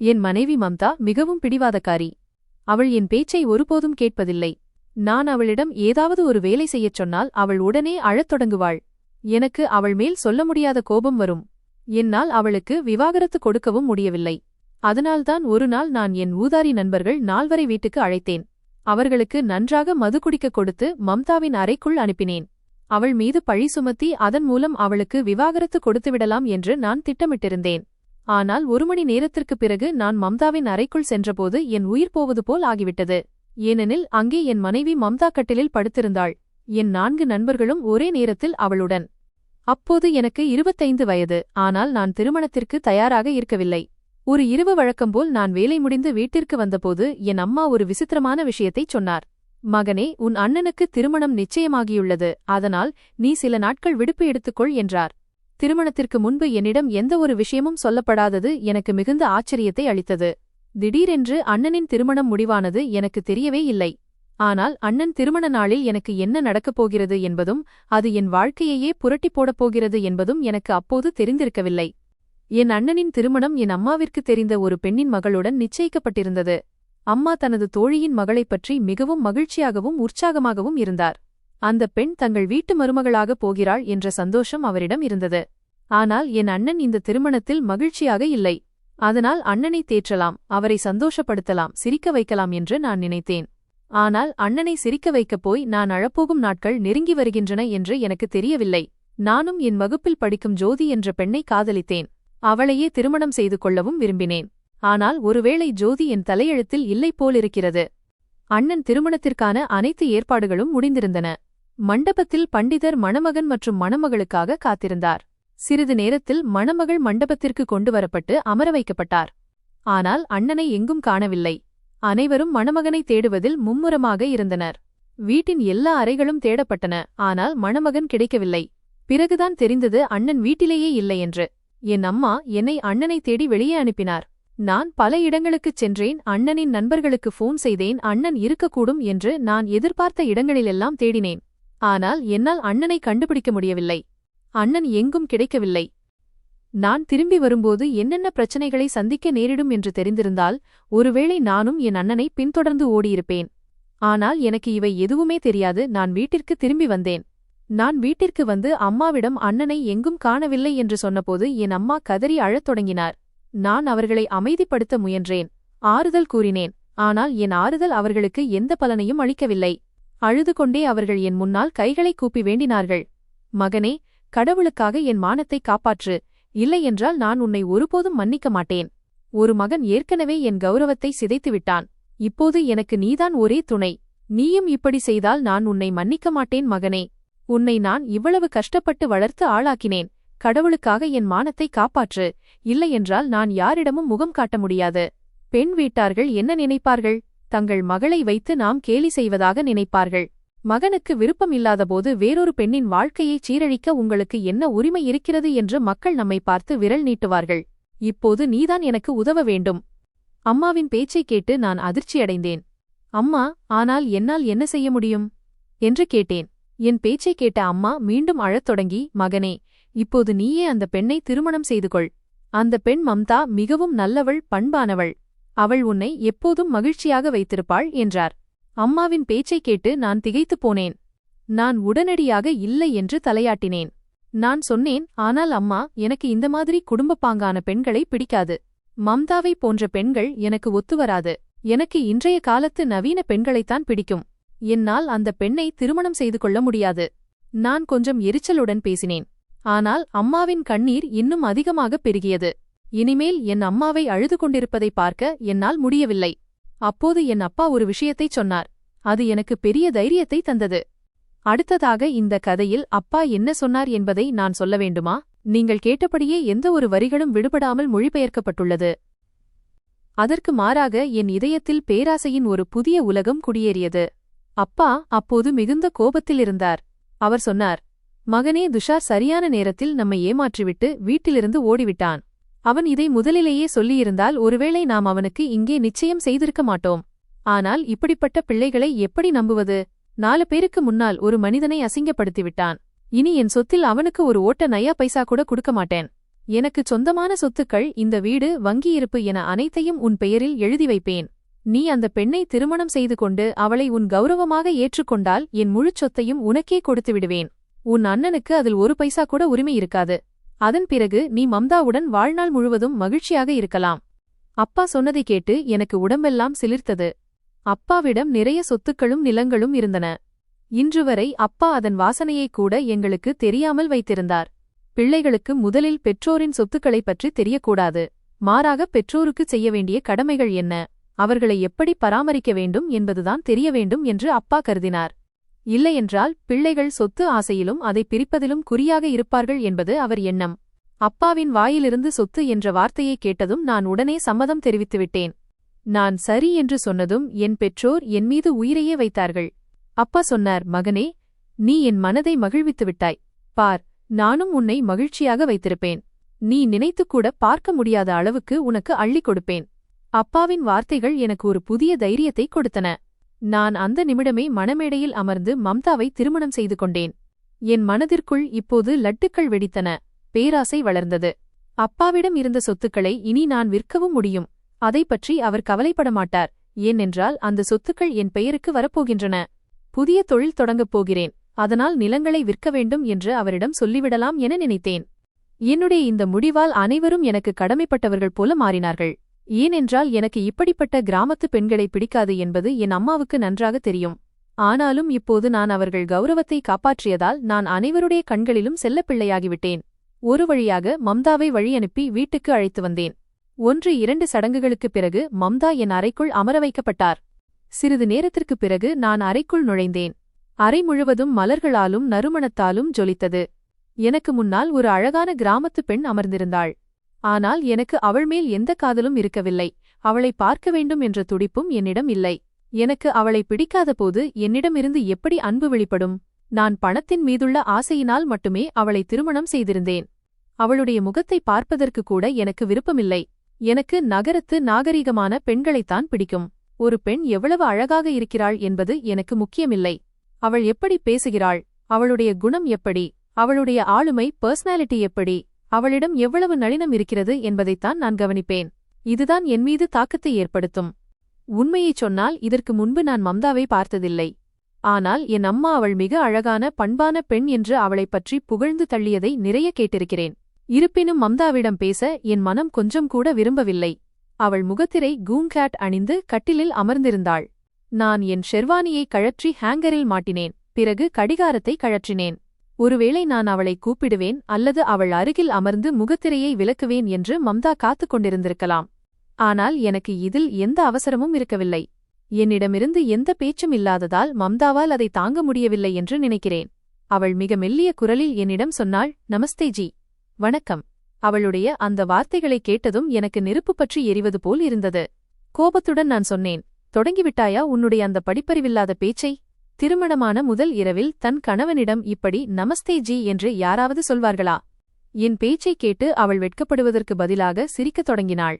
என் மனைவி மம்தா மிகவும் பிடிவாதக்காரி. அவள் என் பேச்சை ஒருபோதும் கேட்பதில்லை. நான் அவளிடம் ஏதாவது ஒரு வேலை செய்யச் சொன்னால் அவள் உடனே அழத் தொடங்குவாள். எனக்கு அவள் மேல் சொல்ல முடியாத கோபம் வரும். என்னால் அவளுக்கு விவாகரத்து கொடுக்கவும் முடியவில்லை. அதனால்தான் ஒரு நாள் நான் என் ஊதாரி நண்பர்கள் 4 வீட்டுக்கு அழைத்தேன். அவர்களுக்கு நன்றாக மது குடிக்கக் கொடுத்து மம்தாவின் அறைக்குள் அனுப்பினேன். அவள் மீது பழி சுமத்தி அதன் மூலம் அவளுக்கு விவாகரத்து கொடுத்துவிடலாம் என்று நான் திட்டமிட்டிருந்தேன். ஆனால் 1 மணி நேரத்திற்குப் பிறகு நான் மம்தாவின் அறைக்குள் சென்றபோது என் உயிர் போவது போல் ஆகிவிட்டது. ஏனெனில் அங்கே என் மனைவி மம்தா கட்டிலில் படுத்திருந்தாள். என் 4 நண்பர்களும் ஒரே நேரத்தில் அவளுடன். அப்போது எனக்கு 25 வயது. ஆனால் நான் திருமணத்திற்கு தயாராக இருக்கவில்லை. ஒரு இரவு வழக்கம்போல் நான் வேலை முடிந்து வீட்டிற்கு வந்தபோது என் அம்மா ஒரு விசித்திரமான விஷயத்தைச் சொன்னார். மகனே, உன் அண்ணனுக்கு திருமணம் நிச்சயமாகியுள்ளது. அதனால் நீ சில நாட்கள் விடுப்பு எடுத்துக்கொள் என்றார். திருமணத்திற்கு முன்பு என்னிடம் எந்த ஒரு விஷயமும் சொல்லப்படாதது எனக்கு மிகுந்த ஆச்சரியத்தை அளித்தது. திடீரென்று அண்ணனின் திருமணம் முடிவானது எனக்கு தெரியவே இல்லை. ஆனால் அண்ணன் திருமண நாளில் எனக்கு என்ன நடக்கப் போகிறது என்பதும் அது என் வாழ்க்கையையே புரட்டிப் போடப் போகிறது என்பதும் எனக்கு அப்போது தெரிந்திருக்கவில்லை. என் அண்ணனின் திருமணம் என் அம்மாவிற்கு தெரிந்த ஒரு பெண்ணின் மகளுடன் நிச்சயிக்கப்பட்டிருந்தது. அம்மா தனது தோழியின் மகளைப் பற்றி மிகவும் மகிழ்ச்சியாகவும் உற்சாகமாகவும் இருந்தார். அந்த பெண் தங்கள் வீட்டு மருமகளாகப் போகிறாள் என்ற சந்தோஷம் அவரிடம் இருந்தது. ஆனால் என் அண்ணன் இந்த திருமணத்தில் மகிழ்ச்சியாக இல்லை. அதனால் அண்ணனை தேற்றலாம், அவரை சந்தோஷப்படுத்தலாம், சிரிக்க வைக்கலாம் என்று நான் நினைத்தேன். ஆனால் அண்ணனை சிரிக்க வைக்கப் போய் நான் அழப்போகும் நாட்கள் நெருங்கி வருகின்றன என்று எனக்கு தெரியவில்லை. நானும் என் வகுப்பில் படிக்கும் ஜோதி என்ற பெண்ணை காதலித்தேன். அவளையே திருமணம் செய்து கொள்ளவும் விரும்பினேன். ஆனால் ஒருவேளை ஜோதி என் தலையெழுத்தில் இல்லை போலிருக்கிறது. அண்ணன் திருமணத்திற்கான அனைத்து ஏற்பாடுகளும் முடிந்திருந்தன. மண்டபத்தில் பண்டிதர் மணமகன் மற்றும் மணமகளுக்காக காத்திருந்தார். சிறிது நேரத்தில் மணமகள் மண்டபத்திற்கு கொண்டு வரப்பட்டு அமர வைக்கப்பட்டார். ஆனால் அண்ணனை எங்கும் காணவில்லை. அனைவரும் மணமகனை தேடுவதில் மும்முரமாக இருந்தனர். வீட்டின் எல்லா அறைகளும் தேடப்பட்டன. ஆனால் மணமகன் கிடைக்கவில்லை. பிறகுதான் தெரிந்தது அண்ணன் வீட்டிலேயே இல்லை என்று. என் அம்மா என்னை அண்ணனை தேடி வெளியே அனுப்பினார். நான் பல இடங்களுக்குச் சென்றேன். அண்ணனின் நண்பர்களுக்கு ஃபோன் செய்தேன். அண்ணன் இருக்கக்கூடும் என்று நான் எதிர்பார்த்த இடங்களிலெல்லாம் தேடினேன். ஆனால் என்னால் அண்ணனை கண்டுபிடிக்க முடியவில்லை. அண்ணன் எங்கும் கிடைக்கவில்லை. நான் திரும்பி வரும்போது என்னென்ன பிரச்சனைகளை சந்திக்க நேரிடும் என்று தெரிந்திருந்தால் ஒருவேளை நானும் என் அண்ணனை பின்தொடர்ந்து ஓடியிருப்பேன். ஆனால் எனக்கு இவை எதுவுமே தெரியாது. நான் வீட்டிற்கு திரும்பி வந்தேன். நான் வீட்டிற்கு வந்து அம்மாவிடம் அண்ணனை எங்கும் காணவில்லை என்று சொன்னபோது என் அம்மா கதறி அழத் தொடங்கினார். நான் அவர்களை அமைதிப்படுத்த முயன்றேன். ஆறுதல் கூறினேன். ஆனால் என் ஆறுதல் அவர்களுக்கு எந்த பலனையும் அளிக்கவில்லை. அழுது கொண்டே அவர்கள் என் முன்னால் கைகளை கூப்பி வேண்டினார்கள். மகனே, கடவுளுக்காக என் மானத்தை காப்பாற்று. இல்லையென்றால் நான் உன்னை ஒருபோதும் மன்னிக்க மாட்டேன். ஒரு மகன் ஏற்கனவே என் கௌரவத்தை சிதைத்துவிட்டான். இப்போது எனக்கு நீதான் ஒரே துணை. நீயும் இப்படி செய்தால் நான் உன்னை மன்னிக்க மாட்டேன் மகனே. உன்னை நான் இவ்வளவு கஷ்டப்பட்டு வளர்த்து ஆளாக்கினேன். கடவுளுக்காக என் மானத்தை காப்பாற்று. இல்லையென்றால் நான் யாரிடமும் முகம் காட்ட முடியாது. பெண் வீட்டார்கள் என்ன நினைப்பார்கள்? தங்கள் மகளை வைத்து நாம் கேலி செய்வதாக நினைப்பார்கள். மகனுக்கு விருப்பம் இல்லாதபோது வேறொரு பெண்ணின் வாழ்க்கையை சீரழிக்க உங்களுக்கு என்ன உரிமை இருக்கிறது என்று மக்கள் நம்மை பார்த்து விரல் நீட்டுவார்கள். இப்போது நீதான் எனக்கு உதவ வேண்டும். அம்மாவின் பேச்சைக் கேட்டு நான் அதிர்ச்சியடைந்தேன். அம்மா, ஆனால் என்னால் என்ன செய்ய முடியும் என்று கேட்டேன். என் பேச்சைக் கேட்ட அம்மா மீண்டும் அழத் தொடங்கி, மகனே, இப்போது நீயே அந்த பெண்ணை திருமணம் செய்து கொள். அந்த பெண் மம்தா மிகவும் நல்லவள், பண்பானவள். அவள் உன்னை எப்போதும் மகிழ்ச்சியாக வைத்திருப்பாள் என்றார். அம்மாவின் பேச்சைக் கேட்டு நான் திகைத்துப் போனேன். நான் உடனடியாக இல்லை என்று தலையாட்டினேன். நான் சொன்னேன், ஆனால் அம்மா, எனக்கு இந்த மாதிரி குடும்பப்பாங்கான பெண்களை பிடிக்காது. மம்தாவை போன்ற பெண்கள் எனக்கு ஒத்துவராது. எனக்கு இன்றைய காலத்து நவீன பெண்களைத்தான் பிடிக்கும். என்னால் அந்த பெண்ணை திருமணம் செய்து கொள்ள முடியாது. நான் கொஞ்சம் எரிச்சலுடன் பேசினேன். ஆனால் அம்மாவின் கண்ணீர் இன்னும் அதிகமாக பெருகியது. இனிமேல் என் அம்மாவை அழுது கொண்டிருப்பதை பார்க்க என்னால் முடியவில்லை. அப்போது என் அப்பா ஒரு விஷயத்தைச் சொன்னார். அது எனக்கு பெரிய தைரியத்தை தந்தது. அடுத்ததாக இந்த கதையில் அப்பா என்ன சொன்னார் என்பதை நான் சொல்ல வேண்டுமா? நீங்கள் கேட்டபடியே எந்த ஒரு வரிகளும் விடுபடாமல் மொழிபெயர்க்கப்பட்டுள்ளது. அதற்கு மாறாக என் இதயத்தில் பேராசையின் ஒரு புதிய உலகம் குடியேறியது. அப்பா அப்போது மிகுந்த கோபத்திலிருந்தார். அவர் சொன்னார், மகனே, துஷார் சரியான நேரத்தில் நம்மை ஏமாற்றிவிட்டு வீட்டிலிருந்து ஓடிவிட்டான். அவன் இதை முதலிலேயே சொல்லியிருந்தால் ஒருவேளை நாம் அவனுக்கு இங்கே நிச்சயம் செய்திருக்க மாட்டோம். ஆனால் இப்படிப்பட்ட பிள்ளைகளை எப்படி நம்புவது? 4 பேருக்கு முன்னால் ஒரு மனிதனை அசிங்கப்படுத்திவிட்டான். இனி என் சொத்தில் அவனுக்கு ஒரு ஓட்ட நயா பைசா கூட கொடுக்க மாட்டேன். எனக்கு சொந்தமான சொத்துக்கள், இந்த வீடு, வங்கியிருப்பு என அனைத்தையும் உன் பெயரில் எழுதி வைப்பேன். நீ அந்த பெண்ணை திருமணம் செய்து கொண்டு அவளை உன் கௌரவமாக ஏற்றுக்கொண்டால் என் முழுச் சொத்தையும் உனக்கே கொடுத்து விடுவேன். உன் அண்ணனுக்கு அதில் ஒரு பைசா கூட உரிமை இருக்காது. அதன் பிறகு நீ மம்தாவுடன் வாழ்நாள் முழுவதும் மகிழ்ச்சியாக இருக்கலாம். அப்பா சொன்னதை கேட்டு எனக்கு உடம்பெல்லாம் சிலிர்த்தது. அப்பாவிடம் நிறைய சொத்துக்களும் நிலங்களும் இருந்தன. இன்று வரை அப்பா அதன் வாசனையை கூட எங்களுக்கு தெரியாமல் வைத்திருந்தார். பிள்ளைகளுக்கு முதலில் பெற்றோரின் சொத்துக்களைப் பற்றி தெரியக்கூடாது. மாறாக பெற்றோருக்கு செய்ய வேண்டிய கடமைகள் என்ன, அவர்களை எப்படி பராமரிக்க வேண்டும் என்பதுதான் தெரிய வேண்டும் என்று அப்பா கருதினார். இல்லையென்றால் பிள்ளைகள் சொத்து ஆசையிலும் அதை பிரிப்பதிலும் குறியாக இருப்பார்கள் என்பது அவர் எண்ணம். அப்பாவின் வாயிலிருந்து சொத்து என்ற வார்த்தையை கேட்டதும் நான் உடனே சம்மதம் தெரிவித்துவிட்டேன். நான் சரி என்று சொன்னதும் என் பெற்றோர் என் மீது உயிரையே வைத்தார்கள். அப்பா சொன்னார், மகனே, நீ என் மனதை மகிழ்வித்து விட்டாய். பார், நானும் உன்னை மகிழ்ச்சியாக வைத்திருப்பேன். நீ நினைத்துக்கூட பார்க்க முடியாத அளவுக்கு உனக்கு அள்ளிக் கொடுப்பேன். அப்பாவின் வார்த்தைகள் எனக்கு ஒரு புதிய தைரியத்தை கொடுத்தன. நான் அந்த நிமிடமே மணமேடையில் அமர்ந்து மம்தாவை திருமணம் செய்து கொண்டேன். என் மனதிற்குள் இப்போது லட்டுக்கள் வெடித்தன. பேராசை வளர்ந்தது. அப்பாவிடம் இருந்த சொத்துக்களை இனி நான் விற்கவும் முடியும். அதை பற்றி அவர் கவலைப்பட மாட்டார். ஏனென்றால் அந்த சொத்துக்கள் என் பெயருக்கு வரப்போகின்றன. புதிய தொழில் தொடங்கப் போகிறேன். அதனால் நிலங்களை விற்க வேண்டும் என்று அவரிடம் சொல்லிவிடலாம் என நினைத்தேன். என்னுடைய இந்த முடிவால் அனைவரும் எனக்கு கடமைப்பட்டவர்கள் போல மாறினார்கள். ஏனென்றால் எனக்கு இப்படிப்பட்ட கிராமத்து பெண்களை பிடிக்காது என்பது என் அம்மாவுக்கு நன்றாக தெரியும். ஆனாலும் இப்போது நான் அவர்கள் கௌரவத்தை காப்பாற்றியதால் நான் அனைவருடைய கண்களிலும் செல்லப்பிள்ளையாகிவிட்டேன். ஒரு வழியாக மம்தாவை வழியனுப்பி வீட்டுக்கு அழைத்து வந்தேன். 1-2 சடங்குகளுக்குப் பிறகு மம்தா என் அறைக்குள் அமர வைக்கப்பட்டார். சிறிது நேரத்திற்குப் பிறகு நான் அறைக்குள் நுழைந்தேன். அறை முழுவதும் மலர்களாலும் நறுமணத்தாலும் ஜொலித்தது. எனக்கு முன்னால் ஒரு அழகான கிராமத்து பெண் அமர்ந்திருந்தாள். ஆனால் எனக்கு அவள் மேல் எந்த காதலும் இருக்கவில்லை. அவளை பார்க்க வேண்டும் என்ற துடிப்பும் என்னிடம் இல்லை. எனக்கு அவளை பிடிக்காத போது என்னிடமிருந்து எப்படி அன்பு வெளிப்படும்? நான் பணத்தின் மீதுள்ள ஆசையினால் மட்டுமே அவளை திருமணம் செய்திருந்தேன். அவளுடைய முகத்தை பார்ப்பதற்கு கூட எனக்கு விருப்பமில்லை. எனக்கு நகரத்து நாகரீகமான பெண்களைத்தான் பிடிக்கும். ஒரு பெண் எவ்வளவு அழகாக இருக்கிறாள் என்பது எனக்கு முக்கியமில்லை. அவள் எப்படி பேசுகிறாள், அவளுடைய குணம் எப்படி, அவளுடைய ஆளுமை, பர்சனாலிட்டி எப்படி, அவளிடம் எவ்வளவு நளினம் இருக்கிறது என்பதைத்தான் நான் கவனிப்பேன். இதுதான் என் மீது தாக்கத்தை ஏற்படுத்தும். உண்மையைச் சொன்னால் இதற்கு முன்பு நான் மம்தாவை பார்த்ததில்லை. ஆனால் என் அம்மா அவள் மிக அழகான பண்பான பெண் என்று அவளைப் பற்றி புகழ்ந்து தள்ளியதை நிறைய கேட்டிருக்கிறேன். இருப்பினும் மம்தாவிடம் பேச என் மனம் கொஞ்சம் கூட விரும்பவில்லை. அவள் முகத்திரை கூங்காட் அணிந்து கட்டிலில் அமர்ந்திருந்தாள். நான் என் ஷெர்வானியை கழற்றி ஹேங்கரில் மாட்டினேன். பிறகு கடிகாரத்தை கழற்றினேன். ஒருவேளை நான் அவளை கூப்பிடுவேன் அல்லது அவள் அருகில் அமர்ந்து முகத்திரையை விலக்குவேன் என்று மம்தா காத்துக் கொண்டிருந்திருக்கலாம். ஆனால் எனக்கு இதில் எந்த அவசரமும் இருக்கவில்லை. என்னிடமிருந்து எந்த பேச்சும் இல்லாததால் மம்தாவால் அதை தாங்க முடியவில்லை என்று நினைக்கிறேன். அவள் மிக மெல்லிய குரலில் என்னிடம் சொன்னாள், நமஸ்தே ஜி. வணக்கம். அவளுடைய அந்த வார்த்தைகளை கேட்டதும் எனக்கு நெருப்பு பற்றி எரிவது போல் இருந்தது. கோபத்துடன் நான் சொன்னேன், தொடங்கிவிட்டாயா உன்னுடைய அந்த படிப்பறிவில்லாத பேச்சை? திருமணமான முதல் இரவில் தன் கணவனிடம் இப்படி நமஸ்தே ஜி என்று யாராவது சொல்வார்களா? என் பேச்சைக் கேட்டு அவள் வெட்கப்படுவதற்கு பதிலாக சிரிக்கத் தொடங்கினாள்.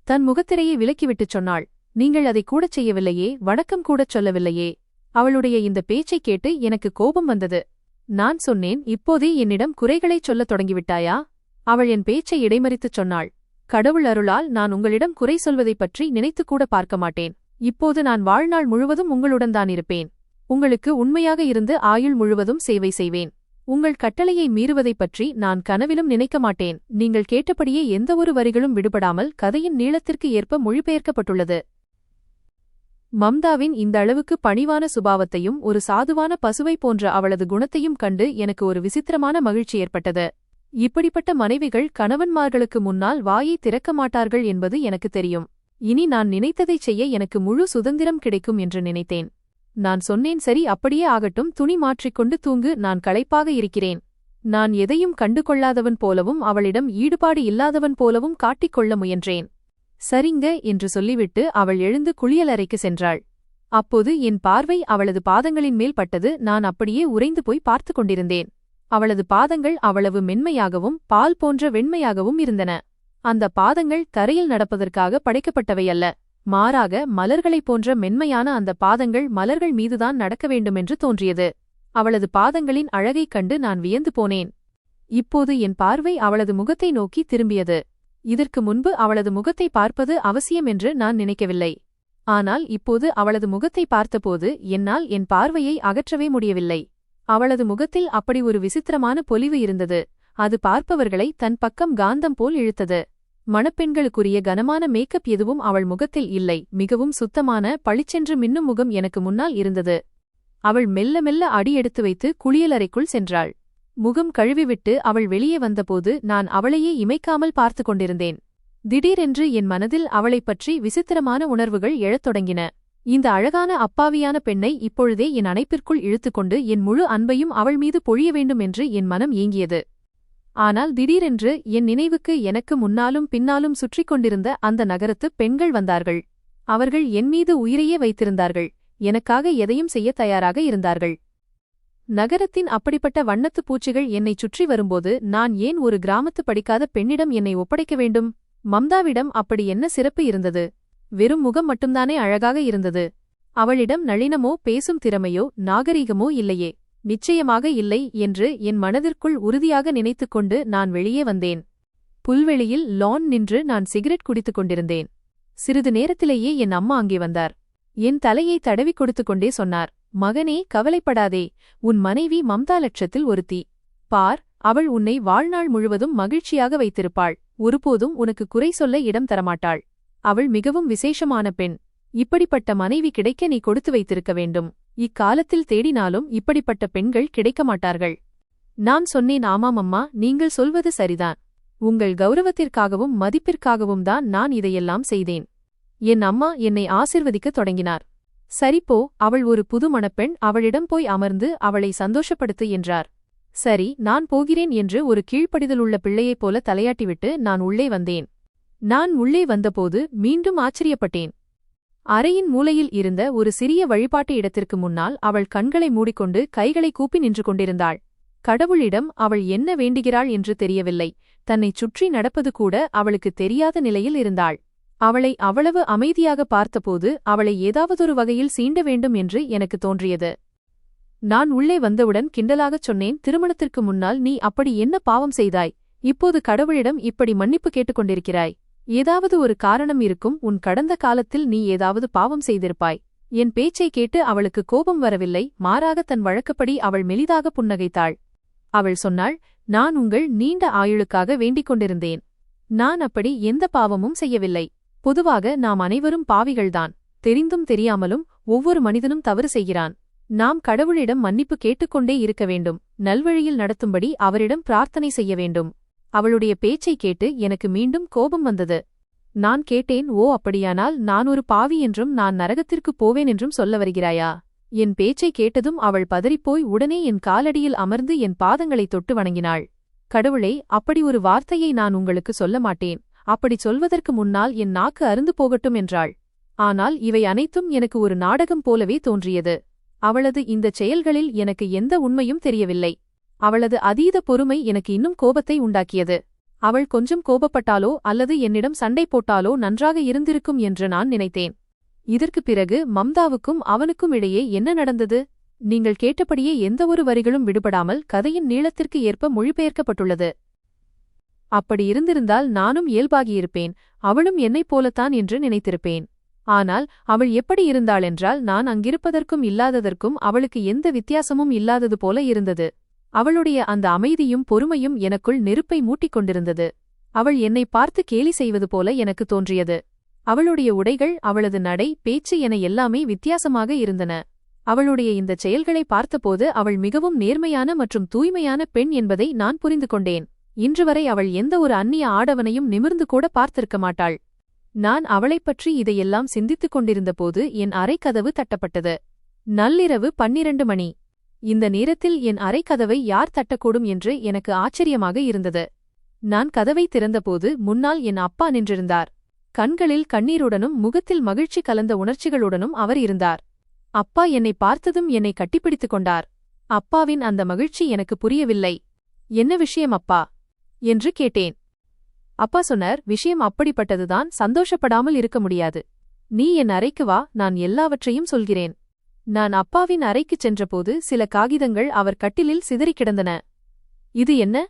தன் முகத்திரையை விலக்கிவிட்டுச் சொன்னாள், நீங்கள் அதை கூடச் செய்யவில்லையே, வணக்கம் கூடச் சொல்லவில்லையே. அவளுடைய இந்த பேச்சைக் கேட்டு எனக்கு கோபம் வந்தது. நான் சொன்னேன், இப்போதே என்னிடம் குறைகளைச் சொல்லத் தொடங்கிவிட்டாயா? அவள் என் பேச்சை இடைமறித்துச் சொன்னாள், கடவுள் அருளால் நான் உங்களிடம் குறை சொல்வதைப் பற்றி நினைத்துக்கூட பார்க்க மாட்டேன். இப்போது நான் வாழ்நாள் முழுவதும் உங்களுடன் தான் இருப்பேன். உங்களுக்கு உண்மையாக இருந்து ஆயுள் முழுவதும் சேவை செய்வேன். உங்கள் கட்டளையை மீறுவதைப் பற்றி நான் கனவிலும் நினைக்க மாட்டேன். நீங்கள் கேட்டபடியே எந்தவொரு வரிகளும் விடுபடாமல் கதையின் நீளத்திற்கு ஏற்ப மொழிபெயர்க்கப்பட்டுள்ளது. மம்தாவின் இந்த அளவுக்கு பணிவான சுபாவத்தையும் ஒரு சாதுவான பசுவை போன்ற அவளது குணத்தையும் கண்டு எனக்கு ஒரு விசித்திரமான மகிழ்ச்சி ஏற்பட்டது. இப்படிப்பட்ட மனைவிகள் கணவன்மார்களுக்கு முன்னால் வாயை திறக்க மாட்டார்கள் என்பது எனக்கு தெரியும். இனி நான் நினைத்ததைச் செய்ய எனக்கு முழு சுதந்திரம் கிடைக்கும் என்று நினைத்தேன். நான் சொன்னேன், சரி, அப்படியே ஆகட்டும், துணி மாற்றிக்கொண்டு தூங்கு, நான் களைப்பாக இருக்கிறேன். நான் எதையும் கண்டு கொள்ளாதவன் போலவும் அவளிடம் ஈடுபாடு இல்லாதவன் போலவும் காட்டிக்கொள்ள முயன்றேன். சரிங்க என்று சொல்லிவிட்டு அவள் எழுந்து குளியலறைக்கு சென்றாள். அப்போது என் பார்வை அவளது பாதங்களின் மேல் பட்டது. நான் அப்படியே உறைந்து போய் பார்த்து கொண்டிருந்தேன். அவளது பாதங்கள் அவ்வளவு மென்மையாகவும் பால் போன்ற வெண்மையாகவும் இருந்தன. அந்த பாதங்கள் தரையில் நடப்பதற்காக படைக்கப்பட்டவையல்ல. மாறாக மலர்களைப் போன்ற மென்மையான அந்த பாதங்கள் மலர்கள் மீதுதான் நடக்க வேண்டுமென்று தோன்றியது. அவளது பாதங்களின் அழகைக் கண்டு நான் வியந்து போனேன். இப்போது என் பார்வை அவளது முகத்தை நோக்கி திரும்பியது. இதற்கு முன்பு அவளது முகத்தை பார்ப்பது அவசியம் என்று நான் நினைக்கவில்லை. ஆனால் இப்போது அவளது முகத்தை பார்த்தபோது என்னால் என் பார்வையை அகற்றவே முடியவில்லை. அவளது முகத்தில் அப்படி ஒரு விசித்திரமான பொலிவு இருந்தது. அது பார்ப்பவர்களை தன் பக்கம் காந்தம் போல் இழுத்தது. மணப்பெண்களுக்குரிய கனமான மேக்கப் எதுவும் அவள் முகத்தில் இல்லை. மிகவும் சுத்தமான பளிச்சென்று மின்னும் முகம் எனக்கு முன்னால் இருந்தது. அவள் மெல்ல மெல்ல அடி எடுத்து வைத்து குளியலறைக்குள் சென்றாள். முகம் கழுவிவிட்டு அவள் வெளியே வந்தபோது நான் அவளையே இமைக்காமல் பார்த்து கொண்டிருந்தேன். திடீரென்று என் மனதில் அவளைப் பற்றி விசித்திரமான உணர்வுகள் எழத் தொடங்கின. இந்த அழகான அப்பாவியான பெண்ணை இப்பொழுதே என் அணைப்பிற்குள் இழுத்துக்கொண்டு என் முழு அன்பையும் அவள் மீது பொழிய வேண்டும் என்று என் மனம் ஏங்கியது. ஆனால் திடீரென்று என் நினைவுக்கு எனக்கு முன்னாலும் பின்னாலும் சுற்றிக் கொண்டிருந்த அந்த நகரத்துப் பெண்கள் வந்தார்கள். அவர்கள் என் மீது உயிரையே வைத்திருந்தார்கள். எனக்காக எதையும் செய்ய தயாராக இருந்தார்கள். நகரத்தின் அப்படிப்பட்ட வண்ணத்துப் பூச்சிகள் என்னைச் சுற்றி வரும்போது நான் ஏன் ஒரு கிராமத்து படிக்காத பெண்ணிடம் என்னை ஒப்படைக்க வேண்டும்? மம்தாவிடம் அப்படி என்ன சிறப்பு இருந்தது? வெறும் முகம் மட்டும்தானே அழகாக இருந்தது. அவளிடம் நளினமோ பேசும் திறமையோ நாகரீகமோ இல்லையே. நிச்சயமாக இல்லை என்று என் மனதிற்குள் உறுதியாக நினைத்துக்கொண்டு நான் வெளியே வந்தேன். புல்வெளியில் லான் நின்று நான் சிகரெட் குடித்துக் கொண்டிருந்தேன். சிறிது நேரத்திலேயே என் அம்மா அங்கே வந்தார். என் தலையை தடவிக் கொடுத்து கொண்டே சொன்னார், மகனே, கவலைப்படாதே. உன் மனைவி மம்தா லட்சத்தில் ஒருத்தி. பார், அவள் உன்னை வாழ்நாள் முழுவதும் மகிழ்ச்சியாக வைத்திருப்பாள். ஒருபோதும் உனக்கு குறை சொல்ல இடம் தரமாட்டாள். அவள் மிகவும் விசேஷமான பெண். இப்படிப்பட்ட மனைவி கிடைக்க நீ கொடுத்து வைத்திருக்க வேண்டும். இக்காலத்தில் தேடினாலும் இப்படிப்பட்ட பெண்கள் கிடைக்க மாட்டார்கள். நான் சொன்னேன், ஆமாம் அம்மா, நீங்கள் சொல்வது சரிதான். உங்கள் கௌரவத்திற்காகவும் மதிப்பிற்காகவும் தான் நான் இதையெல்லாம் செய்தேன். என் அம்மா என்னை ஆசிர்வதிக்கத் தொடங்கினார். சரிப்போ, அவள் ஒரு புது மணப்பெண், அவளிடம் போய் அமர்ந்து அவளை சந்தோஷப்படுத்து என்றார். சரி, நான் போகிறேன் என்று ஒரு கீழ்ப்படிதலுள்ள பிள்ளையைப் போல தலையாட்டிவிட்டு நான் உள்ளே வந்தேன். நான் உள்ளே வந்தபோது மீண்டும் ஆச்சரியப்பட்டேன். அறையின் மூலையில் இருந்த ஒரு சிறிய வழிபாட்டு இடத்திற்கு முன்னால் அவள் கண்களை மூடிக்கொண்டு கைகளை கூப்பி நின்று கொண்டிருந்தாள். கடவுளிடம் அவள் என்ன வேண்டுகிறாள் என்று தெரியவில்லை. தன்னைச் சுற்றி நடப்பது கூட அவளுக்கு தெரியாத நிலையில் இருந்தாள். அவளை அவ்வளவு அமைதியாக பார்த்தபோது அவளை ஏதாவதொரு வகையில் சீண்ட வேண்டும் என்று எனக்கு தோன்றியது. நான் உள்ளே வந்தவுடன் கிண்டலாகச் சொன்னேன், திருமணத்திற்கு முன்னால் நீ அப்படி என்ன பாவம் செய்தாய்? இப்போது கடவுளிடம் இப்படி மன்னிப்பு கேட்டுக்கொண்டிருக்கிறாய். ஏதாவது ஒரு காரணம் இருக்கும். உன் கடந்த காலத்தில் நீ ஏதாவது பாவம் செய்திருப்பாய். என் பேச்சை கேட்டு அவளுக்கு கோபம் வரவில்லை. மாறாக தன் வழக்கப்படி அவள் மெலிதாக புன்னகைத்தாள். அவள் சொன்னாள், நான் உங்கள் நீண்ட ஆயுளுக்காக வேண்டிக் கொண்டிருந்தேன். நான் அப்படி எந்த பாவமும் செய்யவில்லை. பொதுவாக நாம் அனைவரும் பாவிகள்தான். தெரிந்தும் தெரியாமலும் ஒவ்வொரு மனிதனும் தவறு செய்கிறான். நாம் கடவுளிடம் மன்னிப்பு கேட்டுக்கொண்டே இருக்க வேண்டும். நல்வழியில் நடத்தும்படி அவரிடம் பிரார்த்தனை செய்ய வேண்டும். அவளுடைய பேச்சை கேட்டு எனக்கு மீண்டும் கோபம் வந்தது. நான் கேட்டேன், ஓ, அப்படியானால் நான் ஒரு பாவி என்றும் நான் நரகத்திற்குப் போவேன் என்றும் சொல்ல வருகிறாயா? என் பேச்சை கேட்டதும் அவள் பதறிப்போய் உடனே என் காலடியில் அமர்ந்து என் பாதங்களை தொட்டு வணங்கினாள். கடவுளே, அப்படி ஒரு வார்த்தையை நான் உங்களுக்கு சொல்ல மாட்டேன். அப்படி சொல்வதற்கு முன்னால் என் நாக்கு அருந்து போகட்டும் என்றாள். ஆனால் இவை அனைத்தும் எனக்கு ஒரு நாடகம் போலவே தோன்றியது. அவளது இந்தச் செயல்களில் எனக்கு எந்த உண்மையும் தெரியவில்லை. அவளது அதீத பொறுமை எனக்கு இன்னும் கோபத்தை உண்டாக்கியது. அவள் கொஞ்சம் கோபப்பட்டாலோ அல்லது என்னிடம் சண்டை போட்டாலோ நன்றாக இருந்திருக்கும் என்று நான் நினைத்தேன். இதற்குப் பிறகு மம்தாவுக்கும் அவனுக்கும் இடையே என்ன நடந்தது? நீங்கள் கேட்டபடியே எந்தவொரு வரிகளும் விடுபடாமல் கதையின் நீளத்திற்கு ஏற்ப மொழிபெயர்க்கப்பட்டுள்ளது. அப்படி இருந்திருந்தால் நானும் இயல்பாகியிருப்பேன். அவளும் என்னைப் போலத்தான் என்று நினைத்திருப்பேன். ஆனால் அவள் எப்படி இருந்தாளென்றால் நான் அங்கிருப்பதற்கும் இல்லாததற்கும் அவளுக்கு எந்த வித்தியாசமும் இல்லாதது போல இருந்தது. அவளுடைய அந்த அமைதியும் பொறுமையும் எனக்குள் நெருப்பை மூட்டிக் கொண்டிருந்தது. அவள் என்னை பார்த்து கேலி செய்வது போல எனக்கு தோன்றியது. அவளுடைய உடைகள், அவளது நடை, பேச்சு என எல்லாமே வித்தியாசமாக இருந்தன. அவளுடைய இந்தச் செயல்களை பார்த்தபோது அவள் மிகவும் நேர்மையான மற்றும் தூய்மையான பெண் என்பதை நான் புரிந்து கொண்டேன். இன்றுவரை அவள் எந்த ஒரு அந்நிய ஆடவனையும் நிமிர்ந்து கூட பார்த்திருக்க மாட்டாள். நான் அவளைப் பற்றி இதையெல்லாம் சிந்தித்துக் கொண்டிருந்தபோது என் அறைக்கதவு தட்டப்பட்டது. நள்ளிரவு 12 மணி. இந்த நேரத்தில் என் அறைக்கதவை யார் தட்டக்கூடும் என்று எனக்கு ஆச்சரியமாக இருந்தது. நான் கதவை திறந்தபோது முன்னால் என் அப்பா நின்றிருந்தார். கண்களில் கண்ணீருடனும் முகத்தில் மகிழ்ச்சி கலந்த உணர்ச்சிகளுடனும் அவர் இருந்தார். அப்பா என்னை பார்த்ததும் என்னை கட்டிப்பிடித்துக் கொண்டார். அப்பாவின் அந்த மகிழ்ச்சி எனக்கு புரியவில்லை. என்ன விஷயம் அப்பா என்று கேட்டேன். அப்பா சொன்னார், விஷயம் அப்படிப்பட்டதுதான், சந்தோஷப்படாமல் இருக்க முடியாது. நீ என் அறைக்கு வா, நான் எல்லாவற்றையும் சொல்கிறேன். நான் அப்பாவின் அறைக்குச் சென்றபோது சில காகிதங்கள் அவர் கட்டிலில் சிதறிக் கிடந்தன. இது என்ன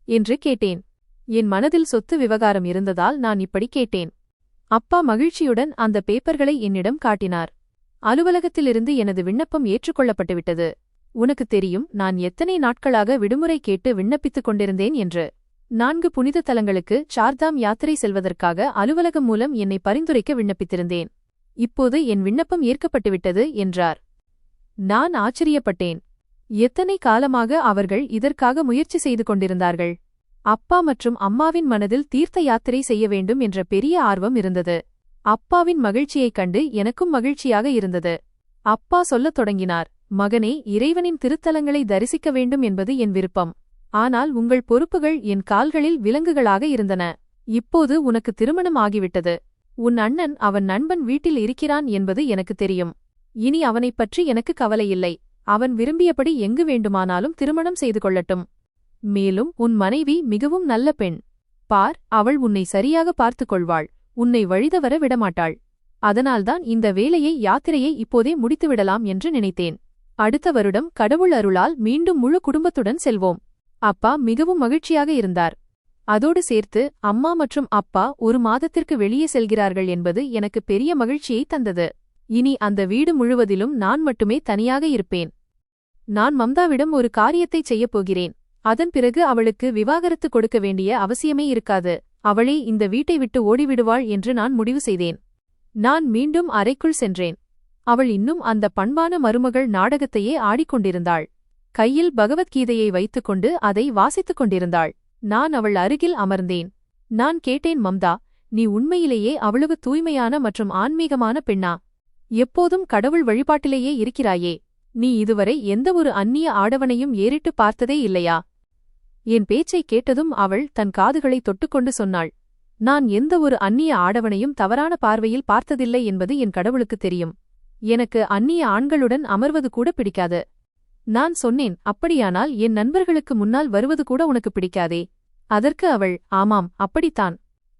என்று கேட்டேன். என் மனதில் சொத்து விவகாரம் இருந்ததால் நான் இப்படி கேட்டேன். அப்பா மகிழ்ச்சியுடன் அந்த பேப்பர்களை என்னிடம் காட்டினார். அலுவலகத்திலிருந்து எனது விண்ணப்பம் ஏற்றுக்கொள்ளப்பட்டுவிட்டது. உனக்கு தெரியும் நான் எத்தனை நாட்களாக விடுமுறை கேட்டு விண்ணப்பித்துக் கொண்டிருந்தேன் என்று. 4 புனித தலங்களுக்கு சார்தாம் யாத்திரை செல்வதற்காக அலுவலகம் மூலம் என்னை பரிந்துரைக்க விண்ணப்பித்திருந்தேன். இப்போது என் விண்ணப்பம் ஏற்கப்பட்டுவிட்டது என்றார். நான் ஆச்சரியப்பட்டேன். எத்தனை காலமாக அவர்கள் இதற்காக முயற்சி செய்து கொண்டிருந்தார்கள். அப்பா மற்றும் அம்மாவின் மனதில் தீர்த்த யாத்திரை செய்ய வேண்டும் என்ற பெரிய ஆர்வம் இருந்தது. அப்பாவின் மகிழ்ச்சியைக் கண்டு எனக்கும் மகிழ்ச்சியாக இருந்தது. அப்பா சொல்லத் தொடங்கினார், மகனே, இறைவனின் திருத்தலங்களை தரிசிக்க வேண்டும் என்பது என் விருப்பம். ஆனால் உங்கள் பொறுப்புகள் என் கால்களில் விலங்குகளாக இருந்தன. இப்போது உனக்கு திருமணம் ஆகிவிட்டது. உன் அண்ணன் அவன் நண்பன் வீட்டில் இருக்கிறான் என்பது எனக்கு தெரியும். இனி அவனைப் பற்றி எனக்கு கவலையில்லை. அவன் விரும்பியபடி எங்கு வேண்டுமானாலும் திருமணம் செய்து கொள்ளட்டும். மேலும் உன் மனைவி மிகவும் நல்ல பெண். பார், அவள் உன்னை சரியாக பார்த்துக் கொள்வாள். உன்னை வழிதவர விடமாட்டாள். அதனால்தான் இந்த யாத்திரையை இப்போதே முடித்துவிடலாம் என்று நினைத்தேன். அடுத்த வருடம் கடவுள் அருளால் மீண்டும் முழு குடும்பத்துடன் செல்வோம். அப்பா மிகவும் மகிழ்ச்சியாக இருந்தார். அதோடு சேர்த்து அம்மா மற்றும் அப்பா 1 மாதத்திற்கு வெளியே செல்கிறார்கள் என்பது எனக்கு பெரிய மகிழ்ச்சியை தந்தது. இனி அந்த வீடு முழுவதிலும் நான் மட்டுமே தனியாக இருப்பேன். நான் மம்தாவிடம் ஒரு காரியத்தைச் செய்யப் போகிறேன். அதன் பிறகு அவளுக்கு விவாகரத்து கொடுக்க வேண்டிய அவசியமே இருக்காது. அவளே இந்த வீட்டை விட்டு ஓடிவிடுவாள் என்று நான் முடிவு செய்தேன். நான் மீண்டும் அறைக்குள் சென்றேன். அவள் இன்னும் அந்த பண்பான மருமகள் நாடகத்தையே ஆடிக்கொண்டிருந்தாள். கையில் பகவத்கீதையை வைத்துக்கொண்டு அதை வாசித்துக் கொண்டிருந்தாள். நான் அவள் அருகில் அமர்ந்தேன். நான் கேட்டேன், மம்தா, நீ உண்மையிலேயே அவ்வளவு தூய்மையான மற்றும் ஆன்மீகமான பெண்ணா? எப்போதும் கடவுள் வழிபாட்டிலேயே இருக்கிறாயே. நீ இதுவரை எந்த ஒரு அந்நிய ஆடவனையும் ஏறிட்டு பார்த்ததே இல்லையா? என் பேச்சைக் கேட்டதும் அவள் தன் காதுகளை தொட்டுக்கொண்டு சொன்னாள், நான் எந்த ஒரு அந்நிய ஆடவனையும் தவறான பார்வையில் பார்த்ததில்லை என்பது என் கடவுளுக்குத் தெரியும். எனக்கு அந்நிய ஆண்களுடன் அமர்வது கூட பிடிக்காது. நான் சொன்னேன், அப்படியானால் என் நண்பர்களுக்கு முன்னால் வருவது கூட உனக்கு பிடிக்காதே? அதற்கு அவள், ஆமாம், அப்படித்தான்.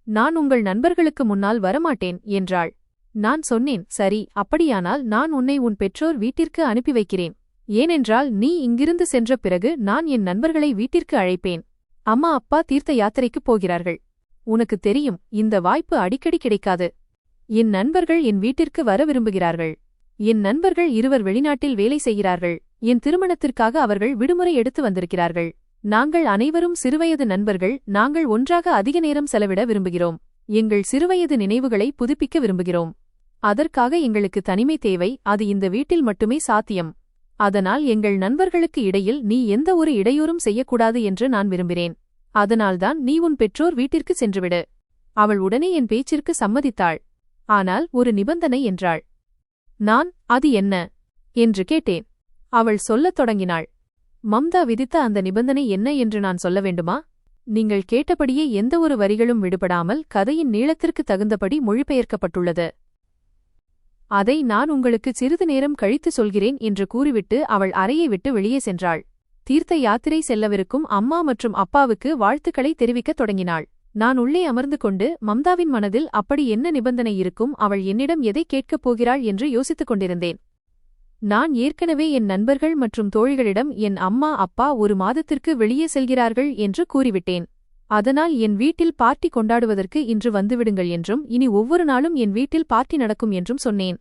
நான் உங்கள் நண்பர்களுக்கு முன்னால் வரமாட்டேன் என்றாள். நான் சொன்னேன், சரி, அப்படியானால் நான் உன்னை உன் பெற்றோர் வீட்டிற்கு அனுப்பி வைக்கிறேன். ஏனென்றால் நீ இங்கிருந்து சென்ற பிறகு நான் என் நண்பர்களை வீட்டிற்கு அழைப்பேன். அம்மா அப்பா தீர்த்த யாத்திரைக்குப் போகிறார்கள். உனக்கு தெரியும், இந்த வாய்ப்பு அடிக்கடி கிடைக்காது. என் நண்பர்கள் என் வீட்டிற்கு வர விரும்புகிறார்கள். என் நண்பர்கள் 2 வெளிநாட்டில் வேலை செய்கிறார்கள். என் திருமணத்திற்காக அவர்கள் விடுமுறை எடுத்து வந்திருக்கிறார்கள். நாங்கள் அனைவரும் சிறுவயது நண்பர்கள். நாங்கள் ஒன்றாக அதிக நேரம் செலவிட விரும்புகிறோம். எங்கள் சிறுவயது நினைவுகளை புதுப்பிக்க விரும்புகிறோம். அதற்காக எங்களுக்கு தனிமை தேவை. அது இந்த வீட்டில் மட்டுமே சாத்தியம். அதனால் எங்கள் நண்பர்களுக்கு இடையில் நீ எந்த ஒரு இடையூறும் செய்யக்கூடாது என்று நான் விரும்புகிறேன். அதனால்தான் நீ உன் பெற்றோர் வீட்டிற்கு சென்றுவிடு. அவள் உடனே என் பேச்சிற்கு சம்மதித்தாள். ஆனால் ஒரு நிபந்தனை என்றாள். நான், அது என்ன என்று கேட்டேன். அவள் சொல்லத் தொடங்கினாள். மம்தா விதித்த அந்த நிபந்தனை என்ன என்று நான் சொல்ல வேண்டுமா? நீங்கள் கேட்டபடியே எந்த ஒரு வரிகளும் விடுபடாமல் கதையின் நீளத்திற்கு தகுந்தபடி மொழிபெயர்க்கப்பட்டுள்ளது. அதை நான் உங்களுக்கு சிறிது நேரம் கழித்து சொல்கிறேன் என்று கூறிவிட்டு அவள் அறையை விட்டு வெளியே சென்றாள். தீர்த்த யாத்திரை செல்லவிருக்கும் அம்மா மற்றும் அப்பாவுக்கு வாழ்த்துக்களை தெரிவிக்கத் தொடங்கினாள். நான் உள்ளே அமர்ந்து கொண்டு மம்தாவின் மனதில் அப்படி என்ன நிபந்தனை இருக்கும், அவள் என்னிடம் எதை கேட்கப் போகிறாள் என்று யோசித்துக் கொண்டிருந்தேன். நான் ஏற்கனவே என் நண்பர்கள் மற்றும் தோழிகளிடம் என் அம்மா அப்பா 1 மாதத்திற்கு வெளியே செல்கிறார்கள் என்று கூறிவிட்டேன். அதனால் என் வீட்டில் பார்ட்டி கொண்டாடுவதற்கு இன்று வந்துவிடுங்கள் என்றும் இனி ஒவ்வொரு நாளும் என் வீட்டில் பார்ட்டி நடக்கும் என்றும் சொன்னேன்.